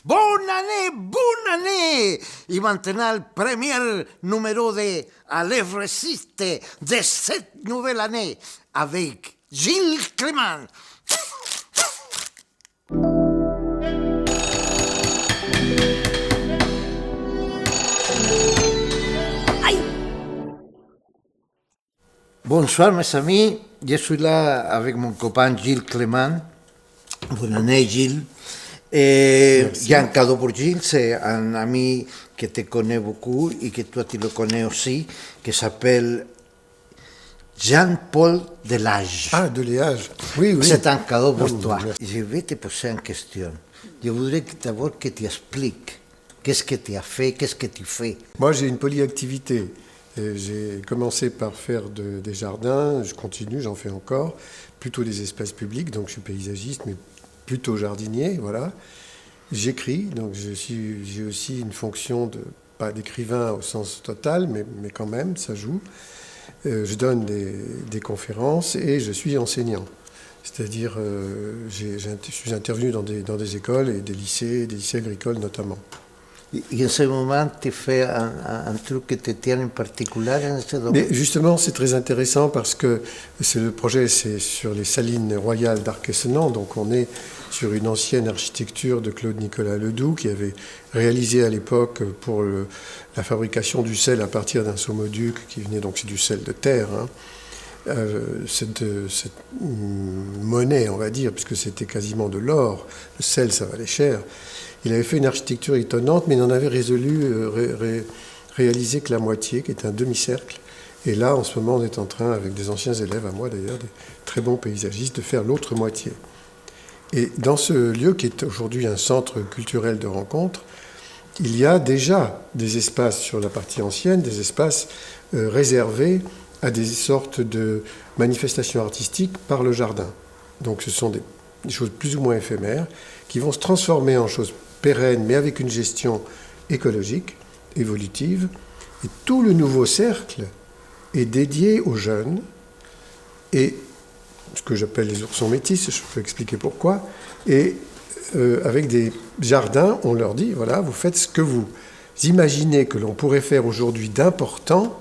Bonne année, bonne année! Et maintenant, le premier numéro de À lèvres résiste de cette nouvelle année avec Gilles Clément. Bonsoir mes amis, je suis là avec mon copain Gilles Clément. Bonne année Gilles. J'ai un cadeau pour Gilles, c'est un ami que te connaît beaucoup et que toi tu le connais aussi, qui s'appelle Jean-Paul Delage. Ah, Deléage, oui, oui. C'est un cadeau pour toi. Merci. Je vais te poser une question. Je voudrais d'abord que tu expliques qu'est-ce que tu as fait, qu'est-ce que tu fais. Moi, j'ai une polyactivité. J'ai commencé par faire des jardins, je continue, j'en fais encore, plutôt des espaces publics, donc je suis paysagiste, mais plutôt jardinier, voilà. J'écris, donc j'ai aussi une fonction pas d'écrivain au sens total, mais quand même, ça joue. Je donne des conférences et je suis enseignant. C'est-à-dire, je suis intervenu dans des écoles et des lycées agricoles notamment. Et en ce moment, tu fais un truc qui te tient en particulier en ce domaine? Mais justement, c'est très intéressant parce que le projet, c'est sur les salines royales d'Arc-et-Senans. Donc on est sur une ancienne architecture de Claude-Nicolas Ledoux qui avait réalisé à l'époque pour la fabrication du sel à partir d'un saumoduc qui venait, donc c'est du sel de terre, hein. Cette monnaie, on va dire, puisque c'était quasiment de l'or, le sel, ça valait cher. Il avait fait une architecture étonnante, mais il n'en avait réalisé que la moitié, qui est un demi-cercle. Et là, en ce moment, on est en train, avec des anciens élèves, à moi d'ailleurs, des très bons paysagistes, de faire l'autre moitié. Et dans ce lieu, qui est aujourd'hui un centre culturel de rencontre, il y a déjà des espaces sur la partie ancienne, des espaces réservés à des sortes de manifestations artistiques par le jardin. Donc ce sont des choses plus ou moins éphémères qui vont se transformer en choses pérennes, mais avec une gestion écologique, évolutive. Et tout le nouveau cercle est dédié aux jeunes et ce que j'appelle les oursons métis, je peux expliquer pourquoi. Et avec des jardins, on leur dit, voilà, vous faites ce que vous imaginez que l'on pourrait faire aujourd'hui d'important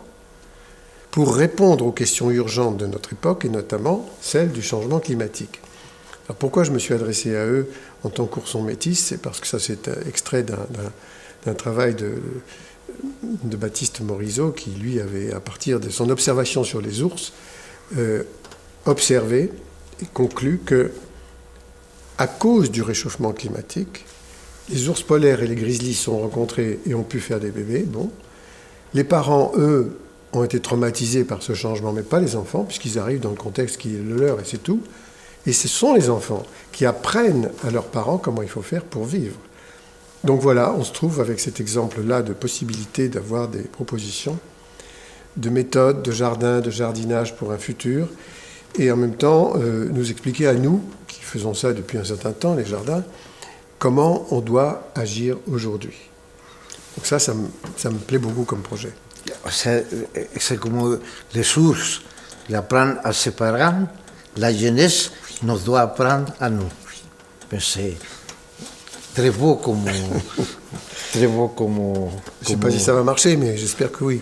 pour répondre aux questions urgentes de notre époque, et notamment celle du changement climatique. Alors pourquoi je me suis adressé à eux en tant qu'ourson métis? C'est parce que ça, c'est extrait d'un travail de Baptiste Morisot, qui, lui, avait, à partir de son observation sur les ours, observé et conclu que, à cause du réchauffement climatique, les ours polaires et les grizzlies se sont rencontrés et ont pu faire des bébés. Bon. Les parents, eux, ont été traumatisés par ce changement, mais pas les enfants, puisqu'ils arrivent dans le contexte qui est le leur et c'est tout. Et ce sont les enfants qui apprennent à leurs parents comment il faut faire pour vivre. Donc voilà, on se trouve avec cet exemple-là de possibilité d'avoir des propositions, de méthodes, de jardin, de jardinage pour un futur, et en même temps nous expliquer à nous, qui faisons ça depuis un certain temps, les jardins, comment on doit agir aujourd'hui. Donc ça me plaît beaucoup comme projet. C'est comme les sources, ils apprennent à ses parents, la jeunesse nous doit apprendre à nous. Mais c'est très beau comme... très beau comme... Je ne sais pas si ça va marcher, mais j'espère que oui.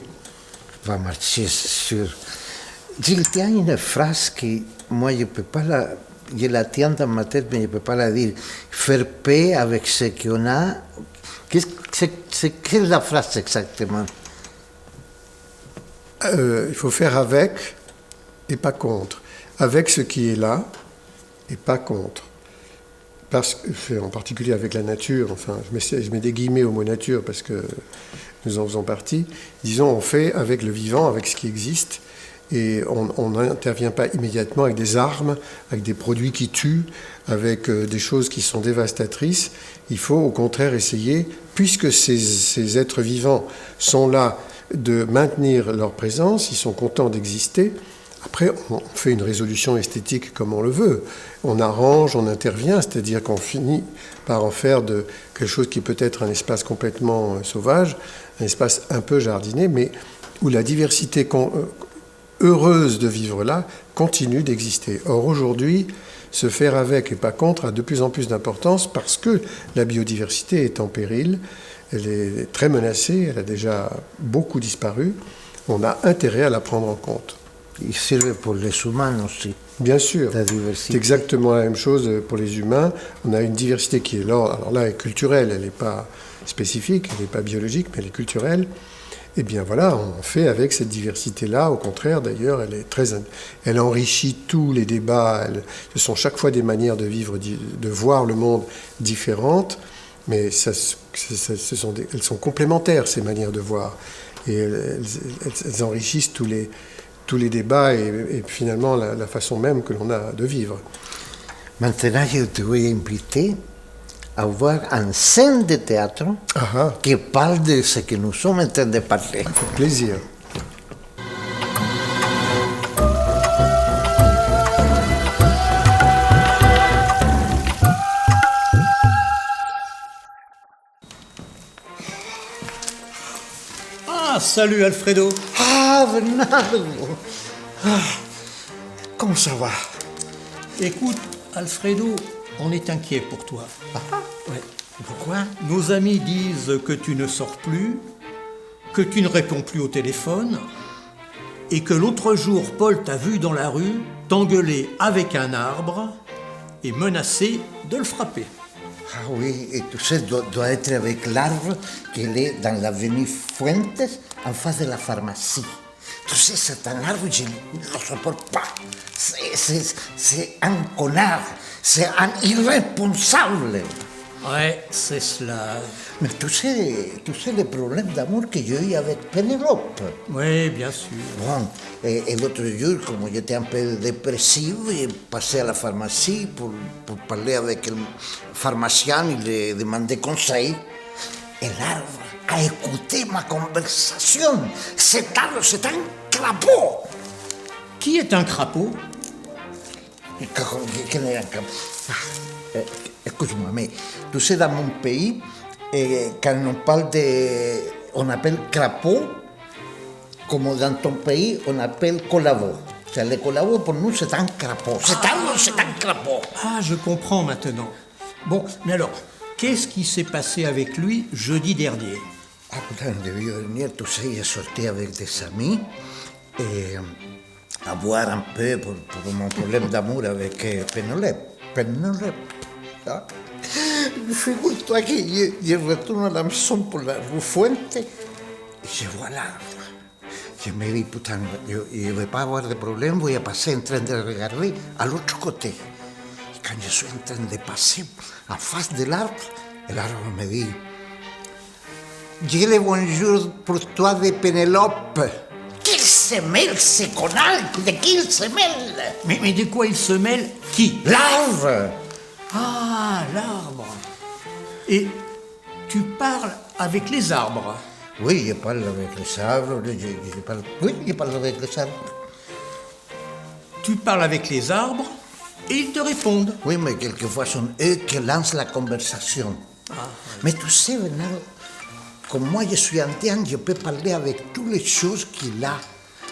Va marcher, c'est sûr. Gilles, il y a une phrase que moi je ne peux pas la... Je la tiens dans ma tête, mais je ne peux pas la dire. Faire paix avec ce qu'on a. Quelle est la phrase exactement? Il faut faire avec et pas contre. Avec ce qui est là et pas contre. Parce que, en particulier avec la nature, enfin, je mets des guillemets au mot nature parce que nous en faisons partie. Disons, on fait avec le vivant, avec ce qui existe, et on n'intervient pas immédiatement avec des armes, avec des produits qui tuent, avec des choses qui sont dévastatrices. Il faut au contraire essayer, puisque ces êtres vivants sont là, de maintenir leur présence, ils sont contents d'exister. Après, on fait une résolution esthétique comme on le veut. On arrange, on intervient, c'est-à-dire qu'on finit par en faire de quelque chose qui peut être un espace complètement sauvage, un espace un peu jardiné, mais où la diversité heureuse de vivre là continue d'exister. Or, aujourd'hui, se faire avec et pas contre a de plus en plus d'importance parce que la biodiversité est en péril, elle est très menacée, elle a déjà beaucoup disparu. On a intérêt à la prendre en compte. Il sert pour les humains aussi. Bien sûr, La diversité. c'est exactement la même chose pour les humains. On a une diversité qui est là, alors là, elle est culturelle, elle n'est pas spécifique, elle n'est pas biologique, mais elle est culturelle. Eh bien voilà, on fait avec cette diversité-là. Au contraire, d'ailleurs, elle enrichit tous les débats. Ce sont chaque fois des manières de vivre, de voir le monde différentes, mais elles sont complémentaires, ces manières de voir. Et elles enrichissent tous les débats et finalement la façon même que l'on a de vivre. Maintenant, je te vais inviter à voir une scène de théâtre qui parle de ce que nous sommes en train de parler. Avec plaisir. Ah, salut Alfredo. Ah, Bernardo. Comment ça va? Écoute, Alfredo, on est inquiet pour toi. Ouais. Pourquoi? Nos amis disent que tu ne sors plus, que tu ne réponds plus au téléphone, et que l'autre jour, Paul t'a vu dans la rue t'engueuler avec un arbre et menacer de le frapper. Ah oui, et tu sais, doit être avec l'arbre qu'il est dans l'avenue Fuentes, en face de la pharmacie. Tu sais, c'est un arbre, je ne le supporte pas. C'est un connard, c'est un irresponsable. Ouais, c'est cela. Mais tu sais le problème d'amour que j'ai eu avec Pénélope. Oui, bien sûr. Bon, et l'autre jour, comme j'étais un peu dépressif, j'ai passé à la pharmacie pour parler avec le pharmacien, il lui demandait conseil. Et l'arbre a écouté ma conversation. Cet arbre, c'est un crapaud. Qui est un crapaud? Quel est un crapaud? Écoute-moi, mais tu sais, dans mon pays, quand on parle on appelle crapaud, comme dans ton pays, on appelle collabo. C'est le collabo, pour nous, c'est un crapaud. C'est un crapaud. Ah, je comprends maintenant. Bon, mais alors, qu'est-ce qui s'est passé avec lui jeudi dernier? Ah putain, jeudi dernier, tu sais, j'ai sorti avec des amis et à boire un peu pour mon problème d'amour avec Pénélope. Ah. Figure-toi que je retourne à la maison pour la rue Fuente et je vois l'arbre. Je me dis, putain, je ne vais pas avoir de problème, voy a passer en train de regarder à l'autre côté. Et quand je suis en train de passer en face de l'arbre me dit, j'ai le bonjour pour toi de Pénélope. Qu'il se mêle, ce connard, de qui il se mêle? Mais de quoi il se mêle? Qui? L'arbre. Ah, l'arbre. Et tu parles avec les arbres? Oui, je parle avec les arbres, je parle avec les arbres. Tu parles avec les arbres et ils te répondent. Oui, mais quelquefois sont eux qui lancent la conversation. Mais tu sais, Bernard, comme moi je suis indien, je peux parler avec toutes les choses qu'il a.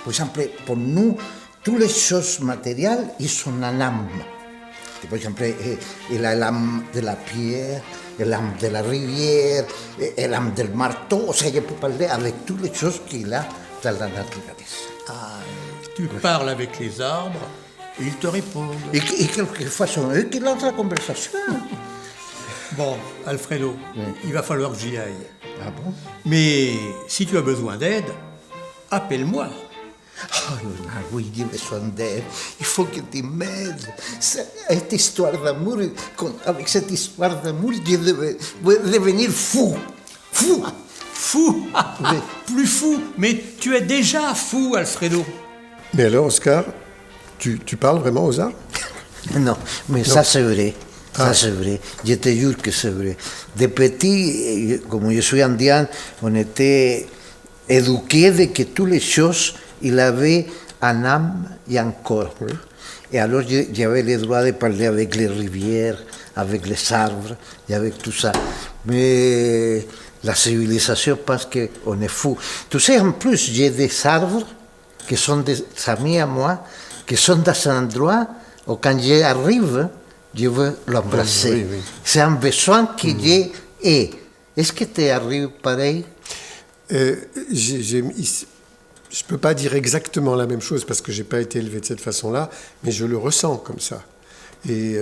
Par exemple, pour nous, toutes les choses matérielles, ils sont en âme. Par exemple, il a l'âme de la pierre, l'âme de la rivière, l'âme del marteau. O sea, je peux parler avec toutes les choses qu'il a dans la naturaleza. Ah, tu parles avec les arbres et ils te répondent. Et quelquefois, sont eux qui lancent la conversation. Bon, Alfredo, il va falloir que j'y aille. Ah bon? Mais si tu as besoin d'aide, appelle-moi. Oui, j'ai besoin d'aide. Il faut que tu m'aides. Cette histoire d'amour, avec cette histoire d'amour, je vais devenir fou. Fou. Fou? Oui. Plus fou? Mais tu es déjà fou, Alfredo. Mais alors, Oscar, tu parles vraiment aux arbres? Non, mais ça c'est vrai. Ça c'est vrai. Je te jure que c'est vrai. De petit, comme je suis indien, on était éduqués de que toutes les choses, il avait un âme et un corps. Et alors j'avais le droit de parler avec les rivières, avec les arbres, et avec tout ça. Mais la civilisation pense qu'on est fou. Tu sais, en plus, j'ai des arbres qui sont des amis à moi, qui sont dans un endroit Quand j'arrive, je veux l'embrasser. Oui, oui. C'est un besoin que j'ai. Et est-ce que tu arrives pareil? Je ne peux pas dire exactement la même chose parce que je n'ai pas été élevé de cette façon-là, mais je le ressens comme ça. Et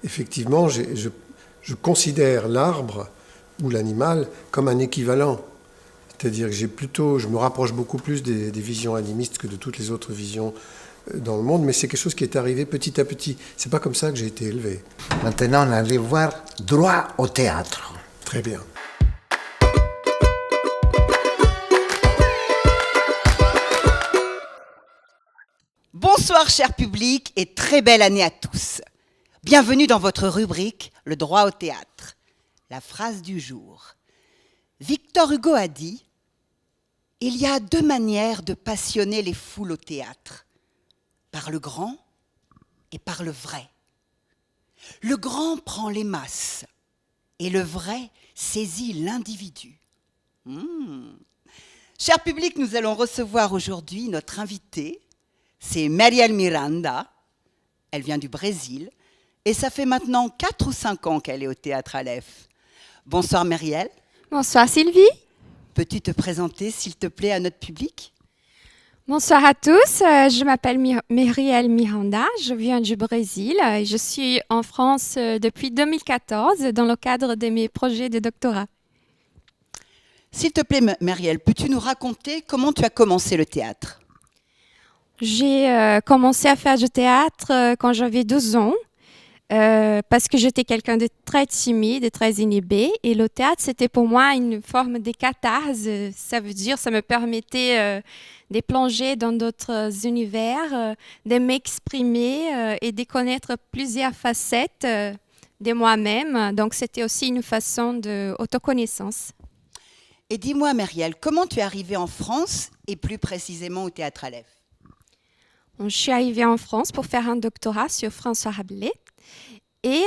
effectivement, je considère l'arbre ou l'animal comme un équivalent. C'est-à-dire que je me rapproche beaucoup plus des visions animistes que de toutes les autres visions dans le monde, mais c'est quelque chose qui est arrivé petit à petit. C'est pas comme ça que j'ai été élevé. Maintenant, on allait voir droit au théâtre. Très bien. Bonsoir cher public et très belle année à tous. Bienvenue dans votre rubrique « Le droit au théâtre ». La phrase du jour. Victor Hugo a dit « Il y a deux manières de passionner les foules au théâtre, par le grand et par le vrai. Le grand prend les masses et le vrai saisit l'individu. » Cher public, nous allons recevoir aujourd'hui notre invitée. C'est Marielle Miranda, elle vient du Brésil, et ça fait maintenant 4 ou 5 ans qu'elle est au Théâtre Aleph. Bonsoir Marielle. Bonsoir Sylvie. Peux-tu te présenter s'il te plaît à notre public? Bonsoir à tous, je m'appelle Marielle Miranda, je viens du Brésil et je suis en France depuis 2014 dans le cadre de mes projets de doctorat. S'il te plaît Marielle, peux-tu nous raconter comment tu as commencé le théâtre? J'ai commencé à faire du théâtre quand j'avais 12 ans parce que j'étais quelqu'un de très timide et très inhibé et le théâtre c'était pour moi une forme de catharse, ça veut dire ça me permettait de plonger dans d'autres univers, de m'exprimer et de connaître plusieurs facettes de moi-même, donc c'était aussi une façon d'autoconnaissance. Et dis-moi Marielle, comment tu es arrivée en France et plus précisément au Théâtre Aleph? Je suis arrivée en France pour faire un doctorat sur François Rabelais. Et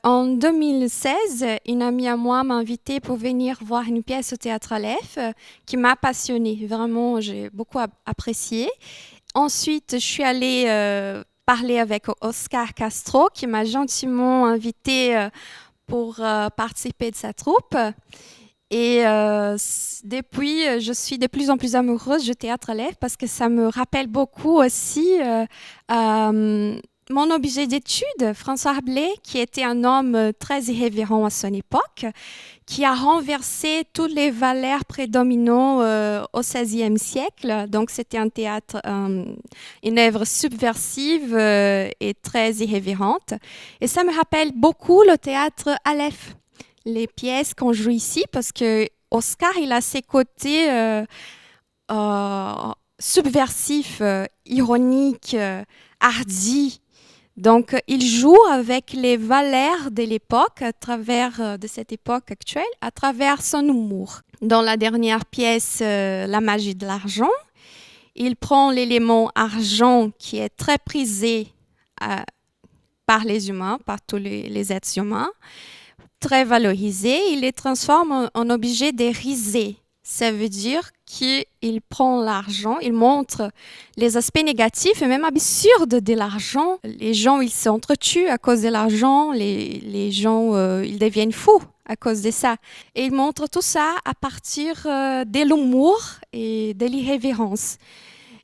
en 2016, une amie à moi m'a invitée pour venir voir une pièce au Théâtre Aleph qui m'a passionnée. Vraiment, j'ai beaucoup apprécié. Ensuite, je suis allée parler avec Oscar Castro qui m'a gentiment invitée pour participer de sa troupe. Et depuis, je suis de plus en plus amoureuse du Théâtre Aleph parce que ça me rappelle beaucoup aussi mon objet d'étude, François Rabelais, qui était un homme très irrévérent à son époque, qui a renversé toutes les valeurs prédominantes au XVIe siècle. Donc, c'était un théâtre, une œuvre subversive et très irrévérente. Et ça me rappelle beaucoup le Théâtre Aleph. Les pièces qu'on joue ici, parce que Oscar, il a ses côtés subversifs, ironiques, hardis. Donc, il joue avec les valeurs de l'époque, de cette époque actuelle, à travers son humour. Dans la dernière pièce, La magie de l'argent, il prend l'élément argent qui est très prisé par les humains, par tous les êtres humains, très valorisé, il les transforme en objet de risée. Ça veut dire qu'il prend l'argent, il montre les aspects négatifs et même absurdes de l'argent. Les gens, ils s'entretuent à cause de l'argent, les gens, ils deviennent fous à cause de ça. Et il montre tout ça à partir de l'humour et de l'irrévérence.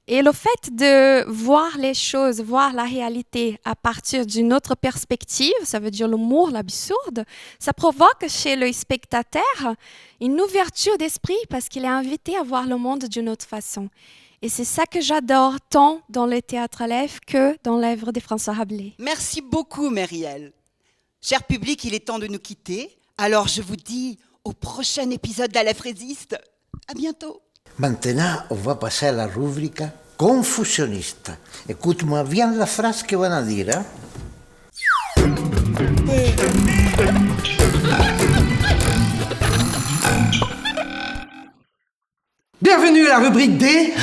Et le fait de voir les choses, voir la réalité à partir d'une autre perspective, ça veut dire l'humour, l'absurde, ça provoque chez le spectateur une ouverture d'esprit parce qu'il est invité à voir le monde d'une autre façon. Et c'est ça que j'adore tant dans le Théâtre Aleph que dans l'œuvre de François Rabelais. Merci beaucoup Marielle. Cher public, il est temps de nous quitter. Alors je vous dis au prochain épisode d'Aleph Résiste. À bientôt. Maintenant, on va passer à la rubrique confusionniste. Écoute-moi bien la phrase que van a dire. Hein? Bienvenue à la rubrique des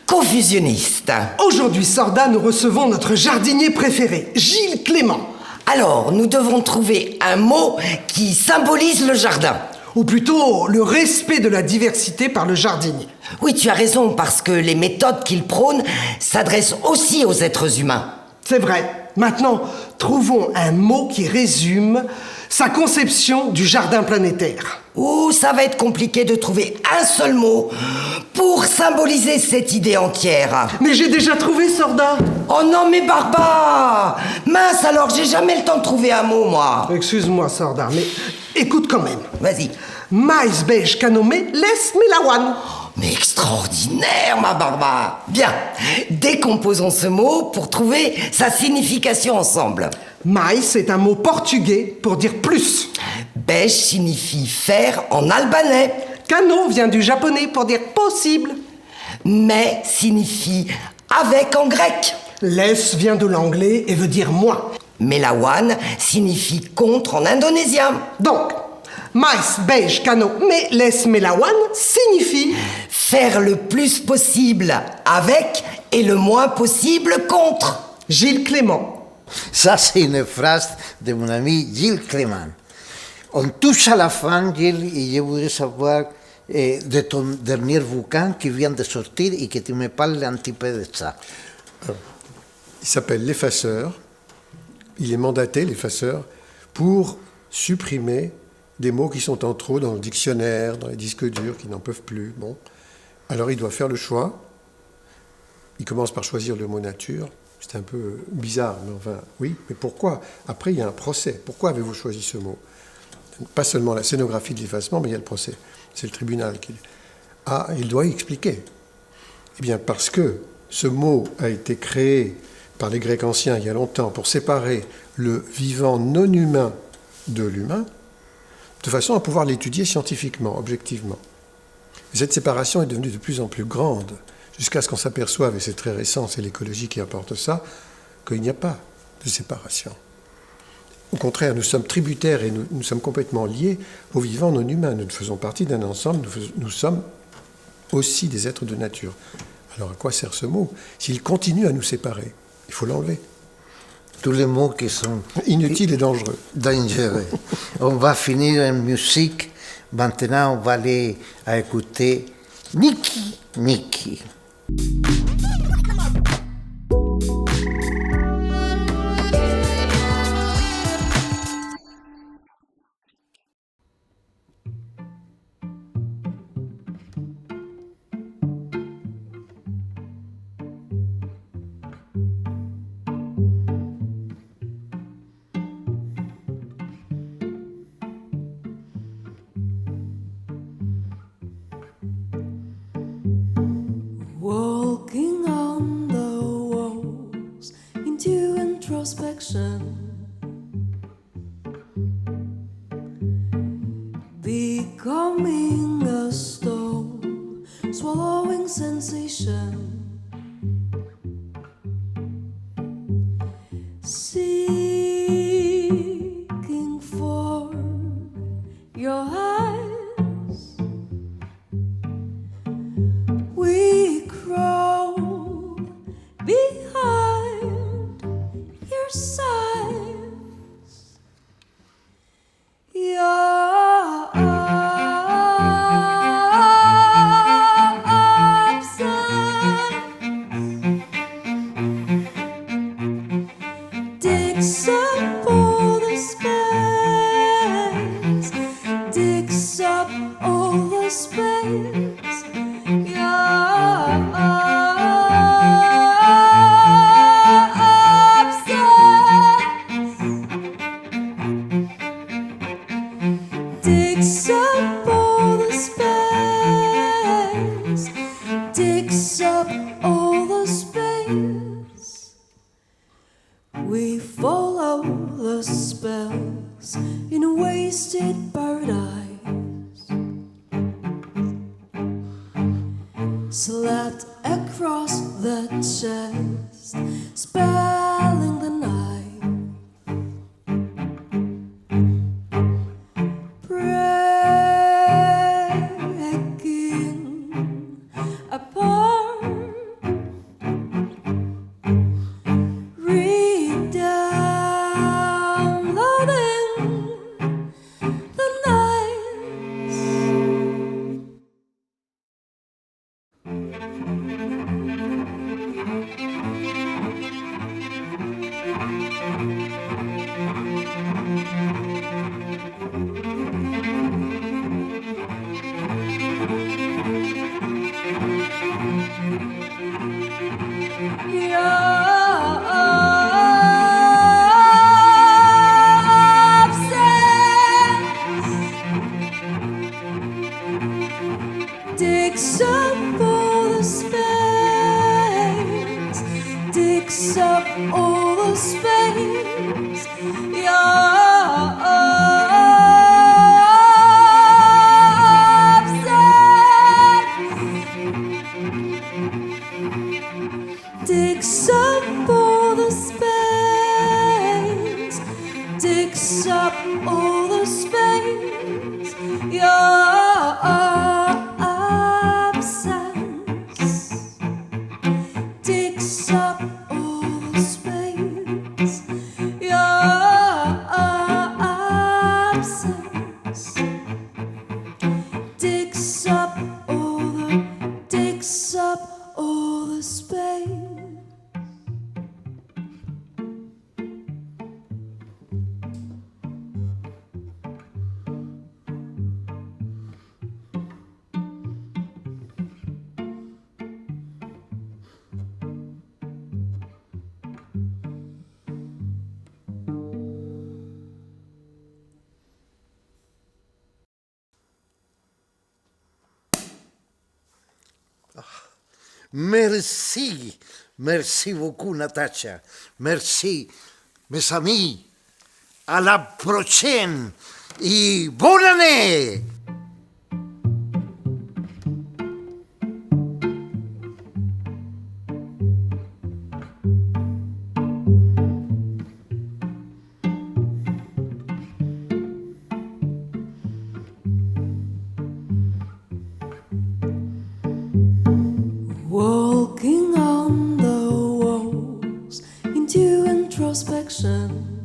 confusionnistes. Aujourd'hui, Sorda, nous recevons notre jardinier préféré, Gilles Clément. Alors, nous devons trouver un mot qui symbolise le jardin. Ou plutôt, le respect de la diversité par le jardinier. Oui, tu as raison, parce que les méthodes qu'il prône s'adressent aussi aux êtres humains. C'est vrai. Maintenant, trouvons un mot qui résume sa conception du jardin planétaire. Oh, ça va être compliqué de trouver un seul mot pour symboliser cette idée entière. Mais j'ai déjà trouvé, Sorda. Oh non, mais Barba! Mince, alors j'ai jamais le temps de trouver un mot, moi. Excuse-moi, Sorda, mais écoute quand même. Vas-y. Mais beige canome laisse Melawan. Mais extraordinaire, ma Barba! Bien, décomposons ce mot pour trouver sa signification ensemble. Mais est un mot portugais pour dire plus. Beige signifie faire en albanais. Cano vient du japonais pour dire possible. Mais signifie avec en grec. Laisse vient de l'anglais et veut dire moi. Melawan signifie contre en indonésien. Donc, mais beige cano mais laisse Melawan signifie Faire le plus possible avec et le moins possible contre. Gilles Clément. Ça, c'est une phrase de mon ami Gilles Clément. On touche à la fin, Gilles, et je voudrais savoir de ton dernier bouquin qui vient de sortir et que tu me parles un petit peu de ça. Il s'appelle L'Effaceur. Il est mandaté, l'effaceur, pour supprimer des mots qui sont en trop dans le dictionnaire, dans les disques durs, qui n'en peuvent plus. Bon. Alors il doit faire le choix. Il commence par choisir le mot nature. C'est un peu bizarre, mais enfin, oui. Mais pourquoi? Après, il y a un procès. Pourquoi avez-vous choisi ce mot? Pas seulement la scénographie de l'effacement, mais il y a le procès. C'est le tribunal qui... Ah, il doit y expliquer. Eh bien, parce que ce mot a été créé par les Grecs anciens il y a longtemps pour séparer le vivant non humain de l'humain, de façon à pouvoir l'étudier scientifiquement, objectivement. Et cette séparation est devenue de plus en plus grande, jusqu'à ce qu'on s'aperçoive, et c'est très récent, c'est l'écologie qui apporte ça, qu'il n'y a pas de séparation. Au contraire, nous sommes tributaires et nous sommes complètement liés aux vivants non humains. Nous faisons partie d'un ensemble, nous sommes aussi des êtres de nature. Alors à quoi sert ce mot? S'il continue à nous séparer, il faut l'enlever. Tous les mots qui sont Inutiles et dangereux. dangereux. On va finir en musique. Maintenant, on va aller à écouter Niki Niki. Walking on the walls into introspection, becoming a stone, swallowing sensation, seeking for your eyes. We crawl behind your sides. Your absence digs up all the space, digs up all the space. Digs up all the space, digs up all the space. We follow the spells in a wasted paradise, slapped across the chest, spelling the night. Breaking apart, re-downloading the nights. Merci. Merci beaucoup, Natacha. Merci, mes amis. À la prochaine et bonne année. Walking on the walls into introspection.